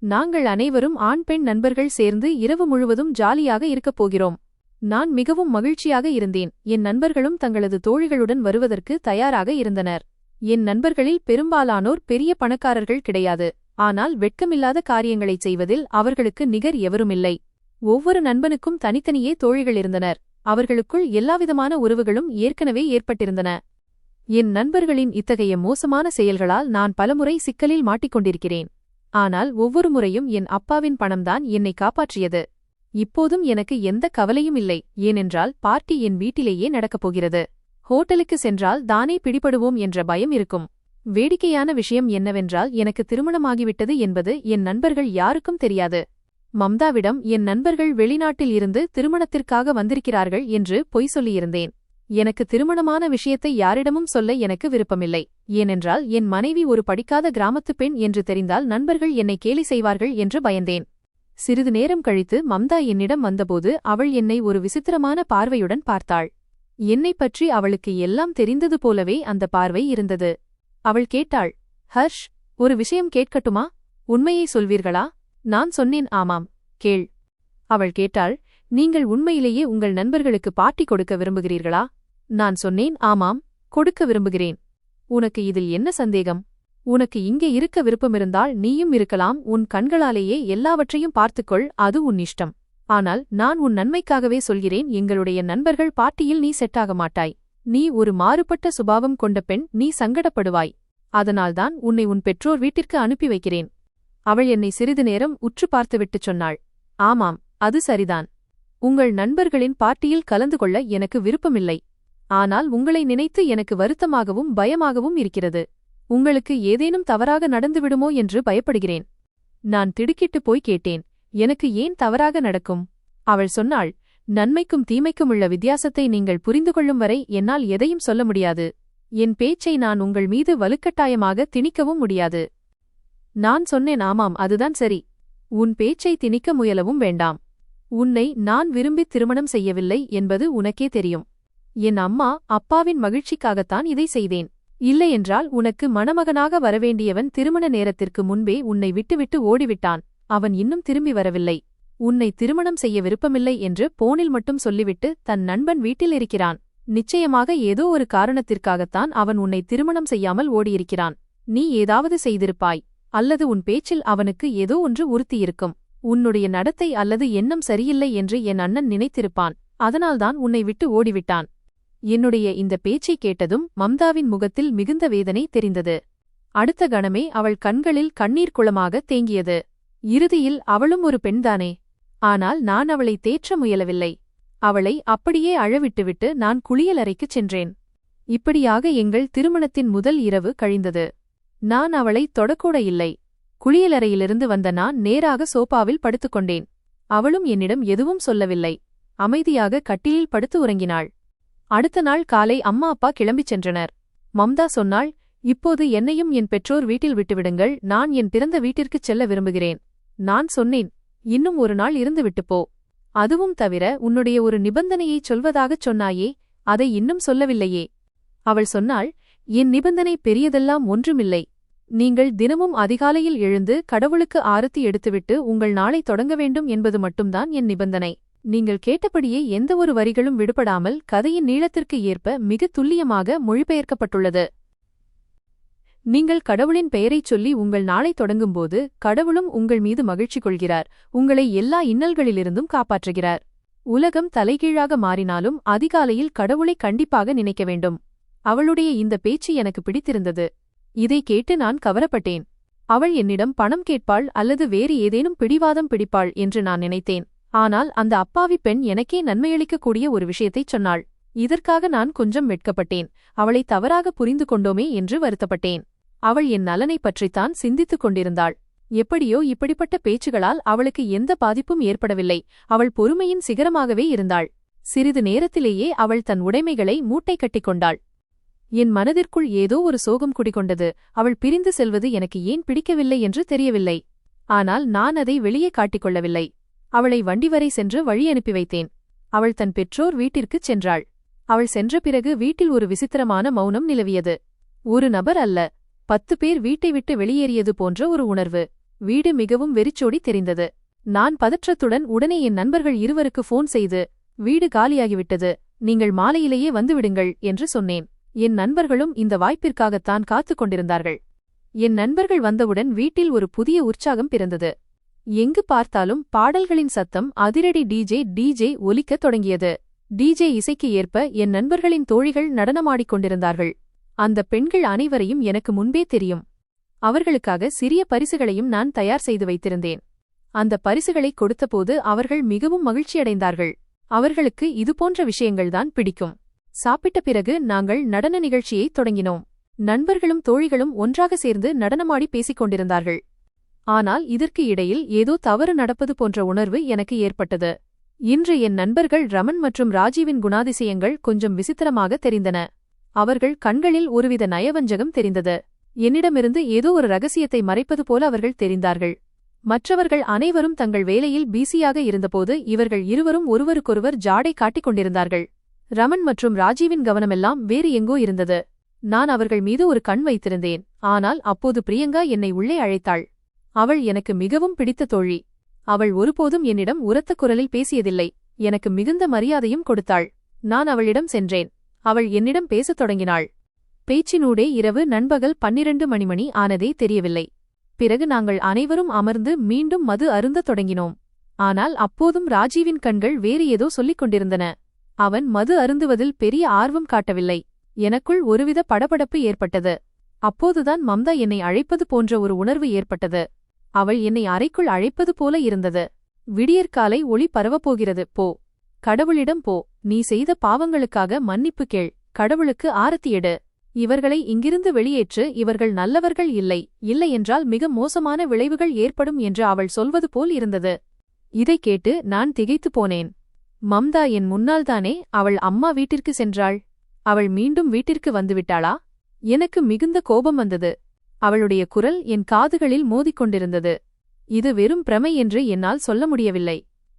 நாங்கள் அனைவரும் ஆண் பெண் நண்பர்கள் சேர்ந்து இரவு முழுவதும் ஜாலியாக இருக்கப் போகிறோம். நான் மிகவும் மகிழ்ச்சியாக இருந்தேன். என் நண்பர்களும் தங்களது தோழிகளுடன் வருவதற்கு தயாராக இருந்தனர். என் நண்பர்களில் பெரும்பாலானோர் பெரிய பணக்காரர்கள் கிடையாது. ஆனால் வெட்கமில்லாத காரியங்களைச் செய்வதில் அவர்களுக்கு நிகர் எவருமில்லை. ஒவ்வொரு நண்பனுக்கும் தனித்தனியே தோழிகள் இருந்தனர். அவர்களுக்குள் எல்லாவிதமான உறவுகளும் ஏற்கனவே ஏற்பட்டிருந்தன. என் நண்பர்களின் இத்தகைய மோசமான செயல்களால் நான் பலமுறை சிக்கலில் மாட்டிக்கொண்டிருக்கிறேன். ஆனால் ஒவ்வொரு முறையும் என் அப்பாவின் பணம்தான் என்னை காப்பாற்றியது. இப்போதும் எனக்கு எந்த கவலையும் இல்லை. ஏனென்றால் பார்ட்டி என் வீட்டிலேயே நடக்கப் போகிறது. ஹோட்டலுக்கு சென்றால் தானே பிடிபடுவோம் என்ற பயம் இருக்கும். வேடிக்கையான விஷயம் என்னவென்றால் எனக்கு திருமணமாகிவிட்டது என்பது என் நண்பர்கள் யாருக்கும் தெரியாது. மம்தாவிடம் என் நண்பர்கள் வெளிநாட்டில் இருந்து திருமணத்திற்காக வந்திருக்கிறார்கள் என்று பொய் சொல்லியிருந்தேன். எனக்கு திருமணமான விஷயத்தை யாரிடமும் சொல்ல எனக்கு விருப்பமில்லை. ஏனென்றால் என் மனைவி ஒரு படிக்காத கிராமத்துப் பெண் என்று தெரிந்தால் நண்பர்கள் என்னை கேலி செய்வார்கள் என்று பயந்தேன். சிறிது நேரம் கழித்து மம்தா என்னிடம் வந்தபோது அவள் என்னை ஒரு விசித்திரமான பார்வையுடன் பார்த்தாள். என்னைப் பற்றி அவளுக்கு எல்லாம் தெரிந்தது போலவே அந்த பார்வை இருந்தது. அவள் கேட்டாள், ஹர்ஷ், ஒரு விஷயம் கேட்கட்டுமா? உண்மையை சொல்வீர்களா? நான் சொன்னேன், ஆமாம், கேள். அவள் கேட்டாள், நீங்கள் உண்மையிலேயே உங்கள் நண்பர்களுக்கு பார்ட்டி கொடுக்க விரும்புகிறீர்களா? நான் சொன்னேன், ஆமாம், கொடுக்க விரும்புகிறேன். உனக்கு இதில் என்ன சந்தேகம்? உனக்கு இங்கே இருக்க விருப்பமிருந்தால் நீயும் இருக்கலாம். உன் கண்களாலேயே எல்லாவற்றையும் பார்த்துக்கொள், அது உன் இஷ்டம். ஆனால் நான் உன் நன்மைக்காகவே சொல்கிறேன், எங்களுடைய நண்பர்கள் பார்ட்டியில் நீ செட்டாக மாட்டாய். நீ ஒரு மாறுபட்ட சுபாவம் கொண்ட பெண், நீ சங்கடப்படுவாய். அதனால்தான் உன்னை உன் பெற்றோர் வீட்டிற்கு அனுப்பி வைக்கிறேன். அவள் என்னை சிறிது நேரம் உற்று பார்த்துவிட்டுச் சொன்னாள், ஆமாம், அது சரிதான். உங்கள் நண்பர்களின் பார்ட்டியில் கலந்து கொள்ள எனக்கு விருப்பமில்லை. ஆனால் உங்களை நினைத்து எனக்கு வருத்தமாகவும் பயமாகவும் இருக்கிறது. உங்களுக்கு ஏதேனும் தவறாக நடந்துவிடுமோ என்று பயப்படுகிறேன். நான் திடுக்கிட்டுப் போய் கேட்டேன், எனக்கு ஏன் தவறாக நடக்கும்? அவள் சொன்னாள், நன்மைக்கும் தீமைக்கும் உள்ள வித்தியாசத்தை நீங்கள் புரிந்து கொள்ளும் வரை என்னால் எதையும் சொல்ல முடியாது. என் பேச்சை நான் உங்கள் மீது வலுக்கட்டாயமாக திணிக்கவும் முடியாது. நான் சொன்னேன், ஆமாம், அதுதான் சரி. உன் பேச்சை திணிக்க முயலவும் வேண்டாம். உன்னை நான் விரும்பித் திருமணம் செய்யவில்லை என்பது உனக்கே தெரியும். என் அம்மா அப்பாவின் மகிழ்ச்சிக்காகத்தான் இதை செய்தேன். இல்லையென்றால் உனக்கு மணமகனாக வரவேண்டியவன் திருமண நேரத்திற்கு முன்பே உன்னை விட்டுவிட்டு ஓடிவிட்டான். அவன் இன்னும் திரும்பி வரவில்லை. உன்னை திருமணம் செய்ய விருப்பமில்லை என்று போனில் மட்டும் சொல்லிவிட்டு தன் நண்பன் வீட்டில் இருக்கிறான். நிச்சயமாக ஏதோ ஒரு காரணத்திற்காகத்தான் அவன் உன்னை திருமணம் செய்யாமல் ஓடியிருக்கிறான். நீ ஏதாவது செய்திருப்பாய், அல்லது உன் பேச்சில் அவனுக்கு ஏதோ ஒன்று உறுத்தியிருக்கும். உன்னுடைய நடத்தை அல்லது எண்ணம் சரியில்லை என்று என் அண்ணன் நினைத்திருப்பான். அதனால்தான் உன்னை விட்டு ஓடிவிட்டான். என்னுடைய இந்த பேச்சை கேட்டதும் மம்தாவின் முகத்தில் மிகுந்த வேதனை தெரிந்தது. அடுத்த கணமே அவள் கண்களில் கண்ணீர் குளமாக தேங்கியது. இறுதியில் அவளும் ஒரு பெண்தானே. ஆனால் நான் அவளை தேற்ற முயலவில்லை. அவளை அப்படியே அழவிட்டுவிட்டு நான் குளியலறைக்குச் சென்றேன். இப்படியாக எங்கள் திருமணத்தின் முதல் இரவு கழிந்தது. நான் அவளை தொடக்கூட இல்லை. குளியலறையிலிருந்து வந்த நான் நேராக சோபாவில் படுத்துக்கொண்டேன். அவளும் என்னிடம் எதுவும் சொல்லவில்லை. அமைதியாக கட்டிலில் படுத்து உறங்கினாள். அடுத்த நாள் காலை அம்மா அப்பா கிளம்பிச் சென்றனர். மம்தா சொன்னாள், இப்போது என்னையும் என் பெற்றோர் வீட்டில் விட்டுவிடுங்கள். நான் என் பிறந்த வீட்டிற்குச் செல்ல விரும்புகிறேன். நான் சொன்னேன், இன்னும் ஒரு நாள் இருந்துவிட்டுப் போ. அதுவும் தவிர உன்னுடைய ஒரு நிபந்தனையைச் சொல்வதாகச் சொன்னாயே, அதை இன்னும் சொல்லவில்லையே. அவள் சொன்னாள், என் நிபந்தனை பெரியதெல்லாம் ஒன்றுமில்லை. நீங்கள் தினமும் அதிகாலையில் எழுந்து கடவுளுக்கு ஆரத்தி எடுத்துவிட்டு உங்கள் நாளை தொடங்க வேண்டும் என்பது மட்டும்தான் என் நிபந்தனை. நீங்கள் கேட்டபடியே எந்த ஒரு வரிகளும் விடுபடாமல் கதையின் நீளத்திற்கு ஏற்ப மிக துல்லியமாக மொழிபெயர்க்கப்பட்டுள்ளது. நீங்கள் கடவுளின் பெயரைச் சொல்லி உங்கள் நாளை தொடங்கும்போது கடவுளும் உங்கள் மீது மகிழ்ச்சி கொள்கிறார். உங்களை எல்லா இன்னல்களிலிருந்தும் காப்பாற்றுகிறார். உலகம் தலைகீழாக மாறினாலும் அதிகாலையில் கடவுளை கண்டிப்பாக நினைக்க வேண்டும். அவளுடைய இந்த பேச்சு எனக்கு பிடித்திருந்தது. இதை கேட்டு நான் கவரப்பட்டேன். அவள் என்னிடம் பணம் கேட்பாள் அல்லது வேறு ஏதேனும் பிடிவாதம் பிடிப்பாள் என்று நான் நினைத்தேன். ஆனால் அந்த அப்பாவி பெண் எனக்கே நன்மையளிக்கக்கூடிய ஒரு விஷயத்தைச் சொன்னாள். இதற்காக நான் கொஞ்சம் வெட்கப்பட்டேன். அவளை தவறாக புரிந்து கொண்டோமே என்று வருத்தப்பட்டேன். அவள் என் நலனைப் பற்றித்தான் சிந்தித்துக் கொண்டிருந்தாள். எப்படியோ இப்படிப்பட்ட பேச்சுகளால் அவளுக்கு எந்த பாதிப்பும் ஏற்படவில்லை. அவள் பொறுமையின் சிகரமாகவே இருந்தாள். சிறிது நேரத்திலேயே அவள் தன் உடைமைகளை மூட்டை கட்டிக்கொண்டாள். என் மனதிற்குள் ஏதோ ஒரு சோகம் குடிகொண்டது. அவள் பிரிந்து செல்வது எனக்கு ஏன் பிடிக்கவில்லை என்று தெரியவில்லை. ஆனால் நான் அதை வெளியே காட்டிக்கொள்ளவில்லை. அவளை வண்டி வரை சென்று வழி அனுப்பி வைத்தேன். அவள் தன் பெற்றோர் வீட்டிற்குச் சென்றாள். அவள் சென்ற பிறகு வீட்டில் ஒரு விசித்திரமான மௌனம் நிலவியது. ஒரு நபர் அல்ல, 10 பேர் வீட்டை விட்டு வெளியேறியது போன்ற ஒரு உணர்வு. வீடு மிகவும் வெறிச்சோடி தெரிந்தது. நான் பதற்றத்துடன் உடனே என் நண்பர்கள் இருவருக்கு ஃபோன் செய்து, வீடு காலியாகிவிட்டது, நீங்கள் மாலையிலேயே வந்துவிடுங்கள் என்று சொன்னேன். என் நண்பர்களும் இந்த வாய்ப்பிற்காகத்தான் காத்துக் கொண்டிருந்தார்கள். என் நண்பர்கள் வந்தவுடன் வீட்டில் ஒரு புதிய உற்சாகம் பிறந்தது. எங்கு பார்த்தாலும் பாடல்களின் சத்தம், அதிரடி டிஜே ஒலிக்கத் தொடங்கியது. டிஜே இசைக்கு ஏற்ப என் நண்பர்களின் தோழிகள் நடனமாடிக் கொண்டிருந்தார்கள். அந்த பெண்கள் அனைவரையும் எனக்கு முன்பே தெரியும். அவர்களுக்காக சிறிய பரிசுகளையும் நான் தயார் செய்து வைத்திருந்தேன். அந்த பரிசுகளை கொடுத்தபோது அவர்கள் மிகவும் மகிழ்ச்சியடைந்தார்கள். அவர்களுக்கு இதுபோன்ற விஷயங்கள்தான் பிடிக்கும். சாப்பிட்ட பிறகு நாங்கள் நடன நிகழ்ச்சியை தொடங்கினோம். நண்பர்களும் தோழிகளும் ஒன்றாக சேர்ந்து நடனமாடி பேசிக் கொண்டிருந்தார்கள். ஆனால் இதற்கு இடையில் ஏதோ தவறு நடப்பது போன்ற உணர்வு எனக்கு ஏற்பட்டது. இன்று என் நண்பர்கள் ரமன் மற்றும் ராஜீவின் குணாதிசயங்கள் கொஞ்சம் விசித்திரமாக தெரிந்தன. அவர்கள் கண்களில் ஒருவித நயவஞ்சகம் தெரிந்தது. என்னிடமிருந்து ஏதோ ஒரு ரகசியத்தை மறைப்பது போல அவர்கள் தெரிந்தார்கள். மற்றவர்கள் அனைவரும் தங்கள் வேலையில் பிஸியாக இருந்தபோது இவர்கள் இருவரும் ஒருவருக்கொருவர் ஜாடை காட்டிக் கொண்டிருந்தார்கள். ரமன் மற்றும் ராஜீவின் கவனமெல்லாம் வேறு எங்கோ இருந்தது. நான் அவர்கள் மீது ஒரு கண் வைத்திருந்தேன். ஆனால் அப்போது பிரியங்கா என்னை உள்ளே அழைத்தாள். அவள் எனக்கு மிகவும் பிடித்த தோழி. அவள் ஒருபோதும் என்னிடம் உரத்த குரலில் பேசியதில்லை. எனக்கு மிகுந்த மரியாதையும் கொடுத்தாள். நான் அவளிடம் சென்றேன். அவள் என்னிடம் பேசத் தொடங்கினாள். பேச்சினூடே இரவு நண்பகல் 12 மணி ஆனதே தெரியவில்லை. பிறகு நாங்கள் அனைவரும் அமர்ந்து மீண்டும் மது அருந்தத் தொடங்கினோம். ஆனால் அப்போதும் ராஜீவின் கண்கள் வேறு ஏதோ சொல்லிக் கொண்டிருந்தன. அவன் மது அருந்துவதில் பெரிய ஆர்வம் காட்டவில்லை. எனக்குள் ஒருவித படபடப்பு ஏற்பட்டது. அப்போதுதான் மம்தா என்னை அழைப்பது போன்ற ஒரு உணர்வு ஏற்பட்டது. அவள் என்னை அறைக்குள் அழைப்பது போல இருந்தது. விடியற்காலை ஒளி பரவப்போகிறது, போ. கடவுளிடம் போ. நீ செய்த பாவங்களுக்காக மன்னிப்பு கேள். கடவுளுக்கு ஆரத்தி எடு. இவர்களை இங்கிருந்து வெளியேற்று. இவர்கள் நல்லவர்கள் இல்லை. இல்லையென்றால் மிக மோசமான விளைவுகள் ஏற்படும் என்று அவள் சொல்வது போல் இருந்தது. இதைக் கேட்டு நான் திகைத்துப் போனேன். மம்தா என் முன்னால்தானே அவள் அம்மா வீட்டிற்கு சென்றாள். அவள் மீண்டும் வீட்டிற்கு வந்துவிட்டாளா? எனக்கு மிகுந்த கோபம் வந்தது. அவளுடைய குரல் என் காதுகளில் மோதிக்கொண்டிருந்தது. இது வெறும் பிரமை என்று என்னால் சொல்ல முடியவில்லை.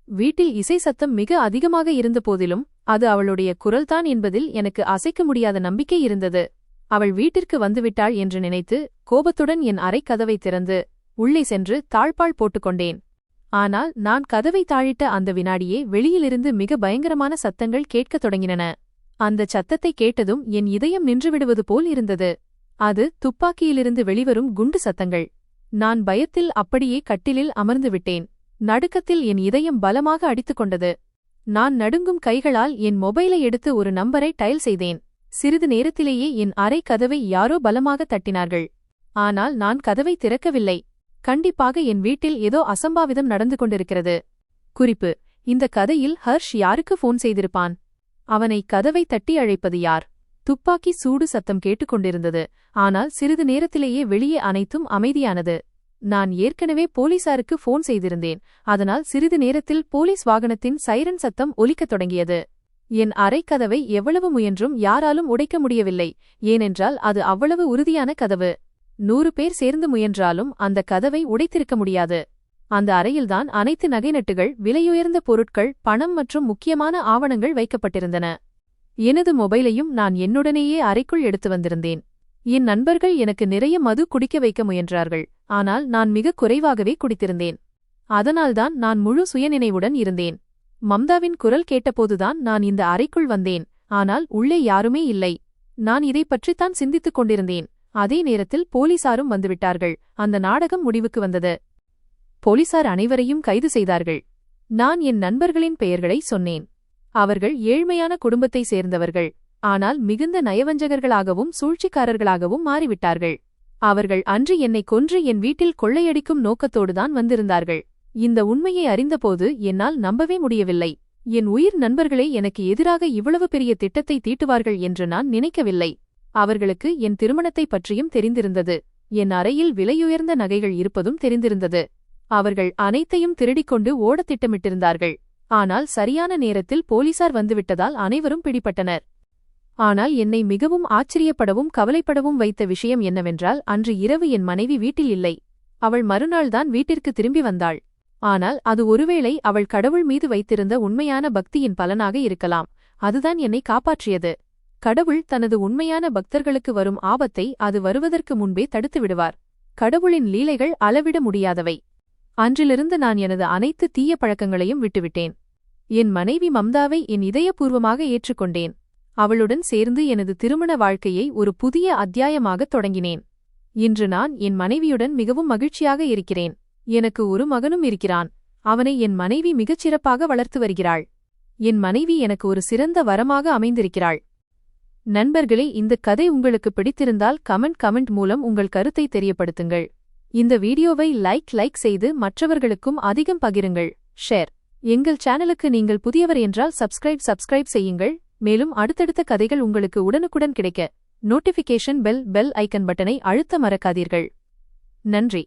வீட்டில் இசை சத்தம் மிக அதிகமாக இருந்தபோதிலும் அது அவளுடைய குரல்தான் என்பதில் எனக்கு அசைக்க முடியாத நம்பிக்கை இருந்தது. அவள் வீட்டிற்கு வந்துவிட்டாள் என்று நினைத்து கோபத்துடன் என் அறை கதவை திறந்து உள்ளே சென்று தாழ்பாள் போட்டுக்கொண்டேன். ஆனால் நான் கதவை தாழிட்ட அந்த வினாடியே வெளியிலிருந்து மிக பயங்கரமான சத்தங்கள் கேட்கத் தொடங்கின. அந்தச் சத்தத்தை கேட்டதும் என் இதயம் நின்றுவிடுவது போல் இருந்தது. அது துப்பாக்கியிலிருந்து வெளிவரும் குண்டு சத்தங்கள். நான் பயத்தில் அப்படியே கட்டிலில் அமர்ந்து விட்டேன். நடுக்கத்தில் என் இதயம் பலமாக அடித்துக் கொண்டது. நான் நடுங்கும் கைகளால் என் மொபைலை எடுத்து ஒரு நம்பரை டயல் செய்தேன். சிறிது நேரத்திலேயே என் அறை கதவை யாரோ பலமாக தட்டினார்கள். ஆனால் நான் கதவை திறக்கவில்லை. கண்டிப்பாக என் வீட்டில் ஏதோ அசம்பாவிதம் நடந்து கொண்டிருக்கிறது. குறிப்பு: இந்த கதையில் ஹர்ஷ் யாருக்கு போன் செய்திருப்பான்? அவனை கதவை தட்டி அழைப்பது யார்? துப்பாக்கி சூடு சத்தம் கேட்டுக்கொண்டிருந்தது. ஆனால் சிறிது நேரத்திலேயே வெளியே அனைத்தும் அமைதியானது. நான் ஏற்கனவே போலீசாருக்கு போன் செய்திருந்தேன். அதனால் சிறிது நேரத்தில் போலீஸ் வாகனத்தின் சைரன் சத்தம் ஒலிக்கத் தொடங்கியது. என் அறைக்கதவை எவ்வளவு முயன்றும் யாராலும் உடைக்க முடியவில்லை. ஏனென்றால் அது அவ்வளவு உறுதியான கதவு. 100 பேர் சேர்ந்து முயன்றாலும் அந்த கதவை உடைத்திருக்க முடியாது. அந்த அறையில்தான் அனைத்து நகைநட்டுகள், விலையுயர்ந்த பொருட்கள், பணம் மற்றும் முக்கியமான ஆவணங்கள் வைக்கப்பட்டிருந்தன. எனது மொபைலையும் நான் என்னுடனேயே அறைக்குள் எடுத்து வந்திருந்தேன். என் நண்பர்கள் எனக்கு நிறைய மது குடிக்க வைக்க முயன்றார்கள். ஆனால் நான் மிக குறைவாகவே குடித்திருந்தேன். அதனால்தான் நான் முழு சுயநினைவுடன் இருந்தேன். மம்தாவின் குரல் கேட்டபோதுதான் நான் இந்த அறைக்குள் வந்தேன். ஆனால் உள்ளே யாருமே இல்லை. நான் இதைப் பற்றித்தான் சிந்தித்துக் கொண்டிருந்தேன். அதே நேரத்தில் போலீசாரும் வந்துவிட்டார்கள். அந்த நாடகம் முடிவுக்கு வந்தது. போலீசார் அனைவரையும் கைது செய்தார்கள். நான் என் நண்பர்களின் பெயர்களை சொன்னேன். அவர்கள் ஏழ்மையான குடும்பத்தை சேர்ந்தவர்கள். ஆனால் மிகுந்த நயவஞ்சகர்களாகவும் சூழ்ச்சிக்காரர்களாகவும் மாறிவிட்டார்கள். அவர்கள் அன்று என்னை கொன்று என் வீட்டில் கொள்ளையடிக்கும் நோக்கத்தோடுதான் வந்திருந்தார்கள். இந்த உண்மையை அறிந்தபோது என்னால் நம்பவே முடியவில்லை. என் உயிர் நண்பர்களே எனக்கு எதிராக இவ்வளவு பெரிய திட்டத்தை தீட்டுவார்கள் என்று நான் நினைக்கவில்லை. அவர்களுக்கு என் திருமணத்தைப் பற்றியும் தெரிந்திருந்தது. என் அறையில் விலையுயர்ந்த நகைகள் இருப்பதும் தெரிந்திருந்தது. அவர்கள் அனைத்தையும் திருடிக்கொண்டு ஓடத் திட்டமிட்டிருந்தார்கள். ஆனால் சரியான நேரத்தில் போலீசார் வந்துவிட்டதால் அனைவரும் பிடிபட்டனர். ஆனால் என்னை மிகவும் ஆச்சரியப்படவும் கவலைப்படவும் வைத்த விஷயம் என்னவென்றால், அன்று இரவு என் மனைவி வீட்டில் இல்லை. அவள் மறுநாள்தான் வீட்டிற்கு திரும்பி வந்தாள். ஆனால் அது ஒருவேளை அவள் கடவுள் மீது வைத்திருந்த உண்மையான பக்தியின் பலனாக இருக்கலாம். அதுதான் என்னை காப்பாற்றியது. கடவுள் தனது உண்மையான பக்தர்களுக்கு வரும் ஆபத்தை அது வருவதற்கு முன்பே தடுத்து விடுவார். கடவுளின் லீலைகள் அளவிட முடியாதவை. அன்றிலிருந்து நான் எனது அனைத்து தீய பழக்கங்களையும் விட்டுவிட்டேன். என் மனைவி மம்தாவை என் இதயபூர்வமாக ஏற்றுக்கொண்டேன். அவளுடன் சேர்ந்து எனது திருமண வாழ்க்கையை ஒரு புதிய அத்தியாயமாகத் தொடங்கினேன். இன்று நான் என் மனைவியுடன் மிகவும் மகிழ்ச்சியாக இருக்கிறேன். எனக்கு ஒரு மகனும் இருக்கிறான். அவனை என் மனைவி மிகச் சிறப்பாக வளர்த்து வருகிறாள். என் மனைவி எனக்கு ஒரு சிறந்த வரமாக அமைந்திருக்கிறாள். நண்பர்களே, இந்த கதை உங்களுக்கு பிடித்திருந்தால் கமெண்ட் மூலம் உங்கள் கருத்தை தெரியப்படுத்துங்கள். இந்த வீடியோவை லைக் செய்து மற்றவர்களுக்கும் அதிகம் பகிருங்கள். ஷேர். எங்கள் சேனலுக்கு நீங்கள் புதியவர் என்றால் சப்ஸ்கிரைப் செய்யுங்கள். மேலும் அடுத்தடுத்த கதைகள் உங்களுக்கு உடனுக்குடன் கிடைக்க நோட்டிஃபிகேஷன் பெல் ஐக்கன் பட்டனை அழுத்த மறக்காதீர்கள். நன்றி.